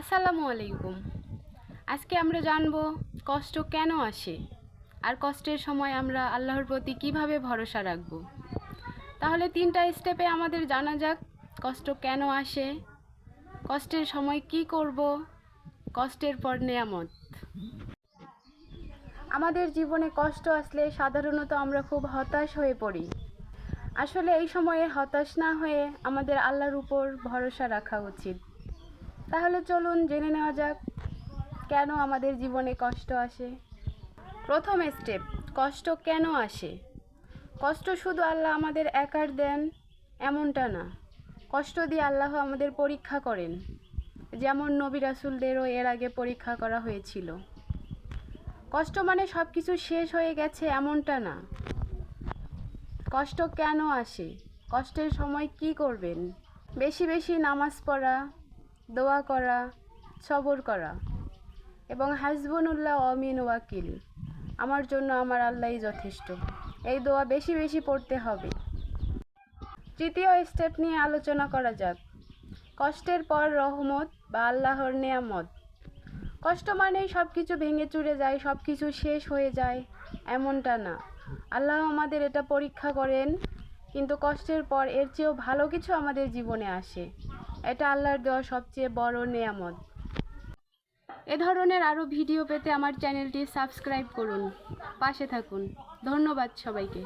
আসসালামু আলাইকুম। আজকে আমরা জানব কষ্ট কেন আসে আর কষ্টের সময় আমরা আল্লাহর প্রতি কিভাবে ভরসা রাখব। তাহলে 3টা স্টেপে আমাদের জানা যাক কষ্ট কেন আসে, কষ্টের সময় কি করব, কষ্টের পর নেয়ামত। আমাদের জীবনে কষ্ট আসলে সাধারণত আমরা খুব হতাশ হয়ে পড়ি। আসলে এই সময়ে হতাশ না হয়ে আমাদের আল্লাহর উপর ভরসা রাখা উচিত। তাহলে চলুন জেনে নেওয়া যাক কেন আমাদের জীবনে কষ্ট আসে। প্রথম স্টেপ, কষ্ট কেন আসে। কষ্ট শুধু আল্লাহ আমাদের একার দেন এমনটা না, কষ্ট দিয়ে আল্লাহ আমাদের পরীক্ষা করেন, যেমন নবী রাসূলদেরও এর আগে পরীক্ষা করা হয়েছিল। কষ্ট মানে সব কিছু শেষ হয়ে গেছে এমনটা না। কষ্ট কেন আসে, কষ্টের সময় কি করবেন? বেশি বেশি নামাজ পড়া, দোয়া করা, সবর করা এবং হাসবুনুল্লাহ ওয়া নি'মাল ওয়াকিল, আমার জন্য আমার আল্লাহই যথেষ্ট, এই দোয়া বেশি বেশি পড়তে হবে। তৃতীয় স্টেপ নিয়ে আলোচনা করা যাক, কষ্টের পর রহমত বা আল্লাহর নেয়ামত। কষ্ট মানেই সব কিছু ভেঙে চুরে যায়, সব কিছু শেষ হয়ে যায় এমনটা না। আল্লাহ আমাদের এটা পরীক্ষা করেন, কিন্তু কষ্টের পর এর চেয়েও ভালো কিছু আমাদের জীবনে আসে। এটা আল্লাহর দেওয়া সবচেয়ে বড় নেয়ামত। এ ধরনের আরও ভিডিও পেতে আমার চ্যানেলটি সাবস্ক্রাইব করুন, পাশে থাকুন। ধন্যবাদ সবাইকে।